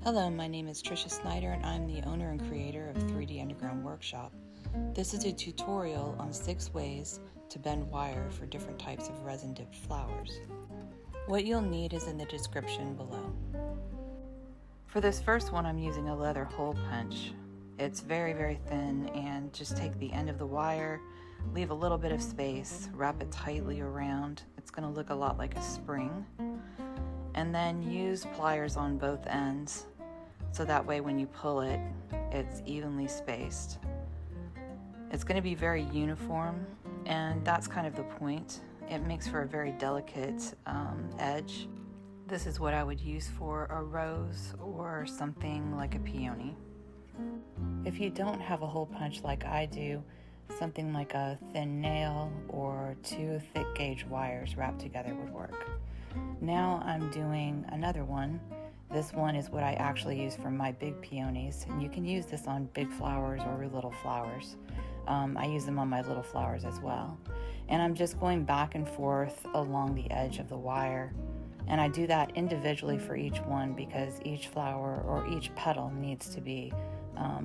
Hello, my name is Trisha Snyder and I'm the owner and creator of 3D Underground Workshop. This is a tutorial on 6 ways to bend wire for different types of resin dipped flowers. What you'll need is in the description below. For this first one I'm using a leather hole punch. It's very thin, and just take the end of the wire, leave a little bit of space, wrap it tightly around. It's going to look a lot like a spring. And then use pliers on both ends, so that way when you pull it, it's evenly spaced. It's going to be very uniform, and that's kind of the point. It makes for a very delicate edge. This is what I would use for a rose or something like a peony. If you don't have a hole punch like I do, something like a thin nail or 2 thick gauge wires wrapped together would work. Now I'm doing another one. This one is what I actually use for my big peonies, and you can use this on big flowers or little flowers. I use them on my little flowers as well. And I'm just going back and forth along the edge of the wire. And I do that individually for each one because each flower or each petal needs to be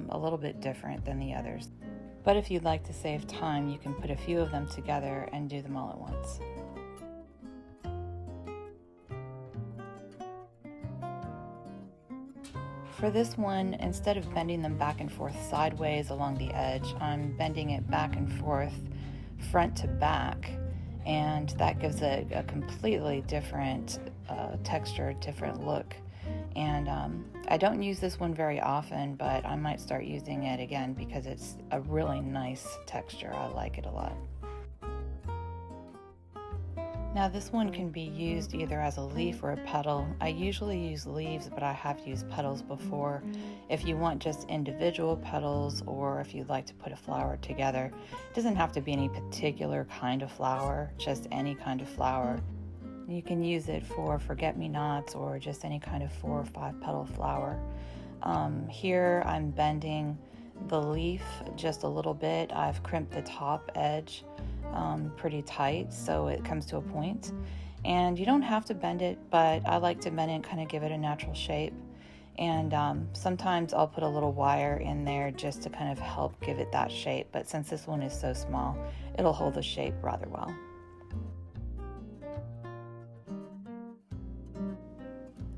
a little bit different than the others. But if you'd like to save time, you can put a few of them together and do them all at once. For this one, instead of bending them back and forth sideways along the edge, I'm bending it back and forth front to back, and that gives it a completely different texture, different look. And I don't use this one very often, but I might start using it again because it's a really nice texture. I like it a lot. Now this one can be used either as a leaf or a petal. I usually use leaves, but I have used petals before. If you want just individual petals, or if you'd like to put a flower together, it doesn't have to be any particular kind of flower, just any kind of flower. You can use it for forget-me-nots or just any kind of 4 or 5 petal flower. Here I'm bending the leaf just a little bit. I've crimped the top edge pretty tight so it comes to a point, and you don't have to bend it, but I like to bend it and kind of give it a natural shape. And sometimes I'll put a little wire in there just to kind of help give it that shape, but since this one is so small, it'll hold the shape rather well.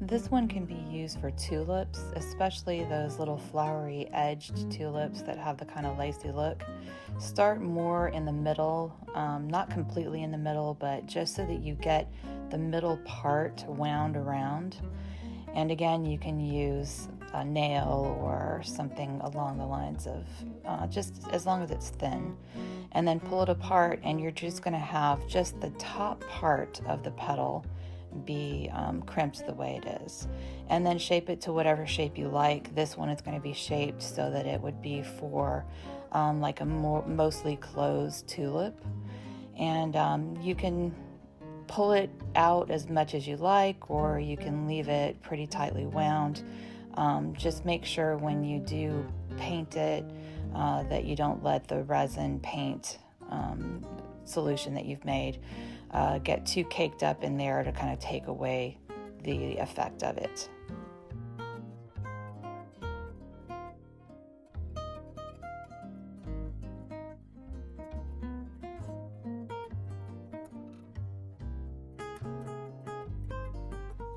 This one can be used for tulips, especially those little flowery edged tulips that have the kind of lacy look. Start more in the middle, not completely in the middle, but just so that you get the middle part wound around. And again, you can use a nail or something along the lines of just as long as it's thin. And then pull it apart, and you're just going to have just the top part of the petal be crimped the way it is, and then shape it to whatever shape you like. This one is going to be shaped so that it would be for like a mostly closed tulip, and you can pull it out as much as you like, or you can leave it pretty tightly wound. Just make sure when you do paint it that you don't let the resin paint solution that you've made get too caked up in there to kind of take away the effect of it.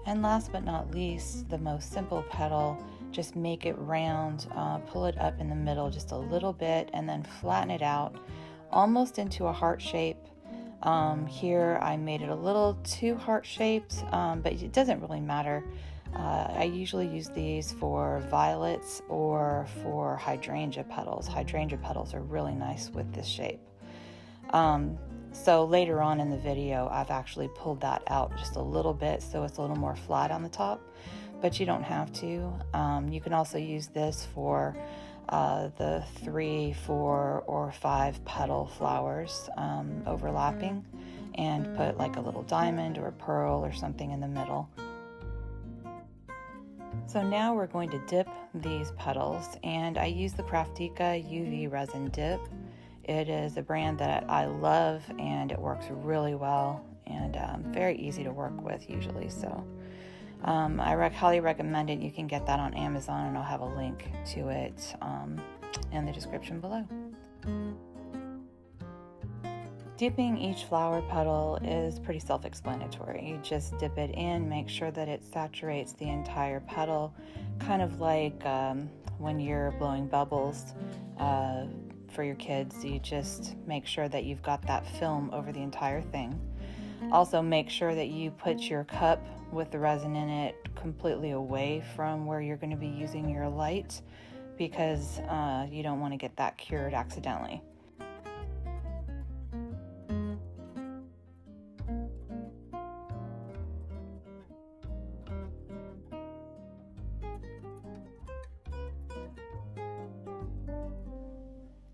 And last but not least, the most simple petal, just make it round, pull it up in the middle just a little bit, and then flatten it out almost into a heart shape. Here I made it a little too heart-shaped, but it doesn't really matter. I usually use these for violets or for hydrangea petals. Hydrangea petals are really nice with this shape. So later on in the video, I've actually pulled that out just a little bit so it's a little more flat on the top, but you don't have to. You can also use this for the 3, 4, or 5 petal flowers overlapping, and put like a little diamond or a pearl or something in the middle. So now we're going to dip these petals, and I use the Craftica UV resin dip. It is a brand that I love, and it works really well, and very easy to work with usually. So Highly recommend it. You can get that on Amazon, and I'll have a link to it in the description below. Dipping each flower petal is pretty self-explanatory. You just dip it in, make sure that it saturates the entire petal, kind of like when you're blowing bubbles for your kids. You just make sure that you've got that film over the entire thing. Also, make sure that you put your cup with the resin in it completely away from where you're going to be using your light, because you don't want to get that cured accidentally.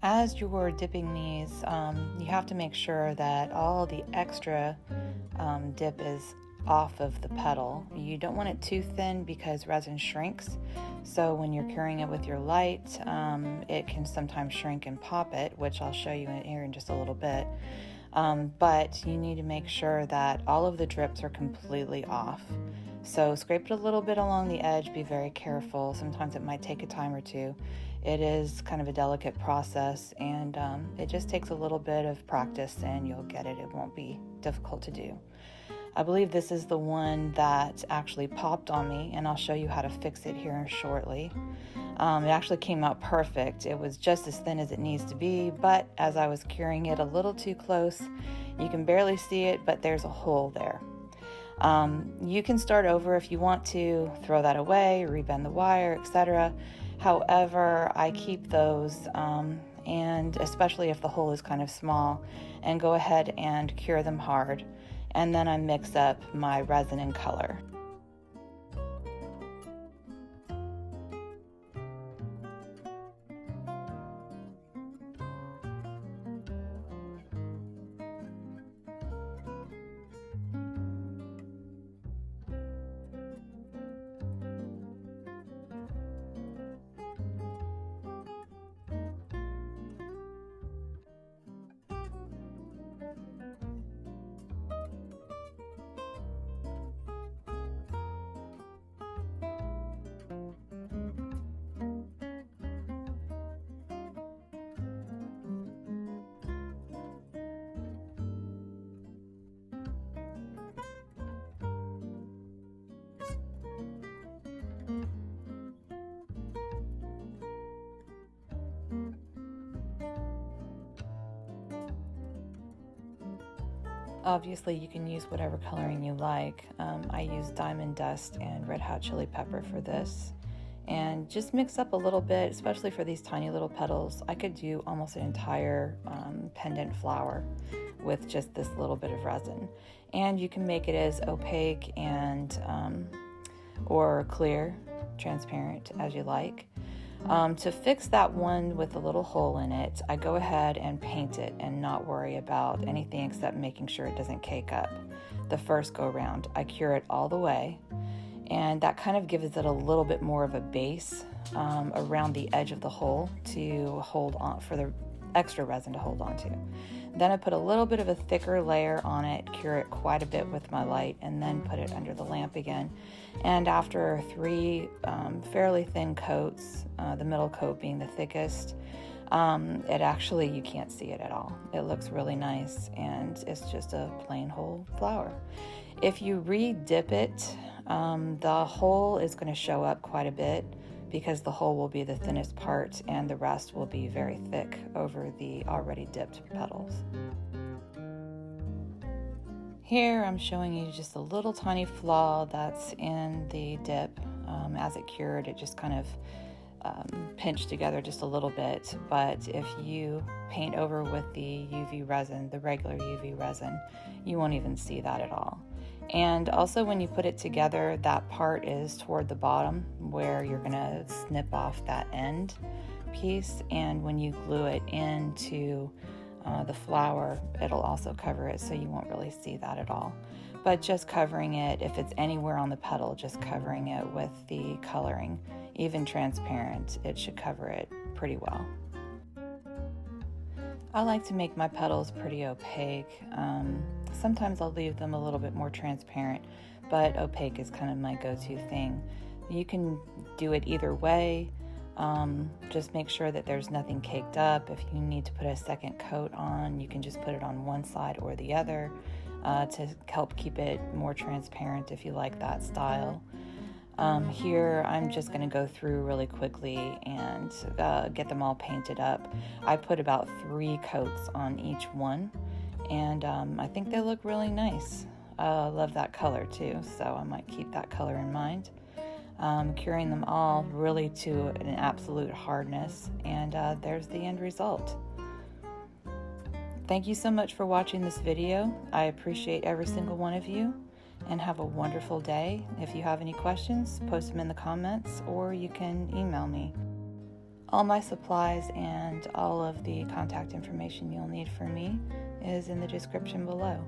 As you're dipping these, you have to make sure that all the extra dip is off of the petal. You don't want it too thin because resin shrinks. So when you're curing it with your light, it can sometimes shrink and pop it, which I'll show you here in just a little bit. But you need to make sure that all of the drips are completely off. So scrape it a little bit along the edge, be very careful. Sometimes it might take a time or two. It is kind of a delicate process, and it just takes a little bit of practice and you'll get it. It won't be difficult to do. I believe this is the one that actually popped on me, and I'll show you how to fix it here shortly. It actually came out perfect. It was just as thin as it needs to be, but as I was curing it a little too close, you can barely see it, but there's a hole there. You can start over if you want to, throw that away, rebend the wire, etc. However, I keep those, and especially if the hole is kind of small, and go ahead and cure them hard. And then I mix up my resin and color. Obviously, you can use whatever coloring you like. I use Diamond Dust and Red Hot Chili Pepper for this. And just mix up a little bit, especially for these tiny little petals. I could do almost an entire pendant flower with just this little bit of resin. And you can make it as opaque and or clear, transparent as you like. To fix that one with a little hole in it, I go ahead and paint it and not worry about anything except making sure it doesn't cake up. The first go round, I cure it all the way, and that kind of gives it a little bit more of a base around the edge of the hole to hold on, for the extra resin to hold on to. Then I put a little bit of a thicker layer on it, cure it quite a bit with my light, and then put it under the lamp again. And after 3 fairly thin coats, the middle coat being the thickest, it actually, you can't see it at all. It looks really nice, and it's just a plain whole flower. If you re-dip it, the hole is going to show up quite a bit, because the hole will be the thinnest part and the rest will be very thick over the already dipped petals. Here I'm showing you just a little tiny flaw that's in the dip. As it cured, it just kind of pinched together just a little bit, but if you paint over with the UV resin, the regular UV resin, you won't even see that at all. And also when you put it together, that part is toward the bottom where you're gonna snip off that end piece, and when you glue it into the flower, it'll also cover it, so you won't really see that at all. But just covering it, if it's anywhere on the petal, just covering it with the coloring, even transparent, it should cover it pretty well. I like to make my petals pretty opaque. Sometimes I'll leave them a little bit more transparent, but opaque is kind of my go-to thing. You can do it either way. Just make sure that there's nothing caked up. If you need to put a second coat on, you can just put it on one side or the other to help keep it more transparent if you like that style. Here I'm just going to go through really quickly and get them all painted up. I put about 3 coats on each one, and I think they look really nice. Love that color too, so I might keep that color in mind. Curing them all really to an absolute hardness, and there's the end result. Thank you so much for watching this video. I appreciate every single one of you, and have a wonderful day. If you have any questions, post them in the comments, or you can email me. All my supplies and all of the contact information you'll need from me is in the description below.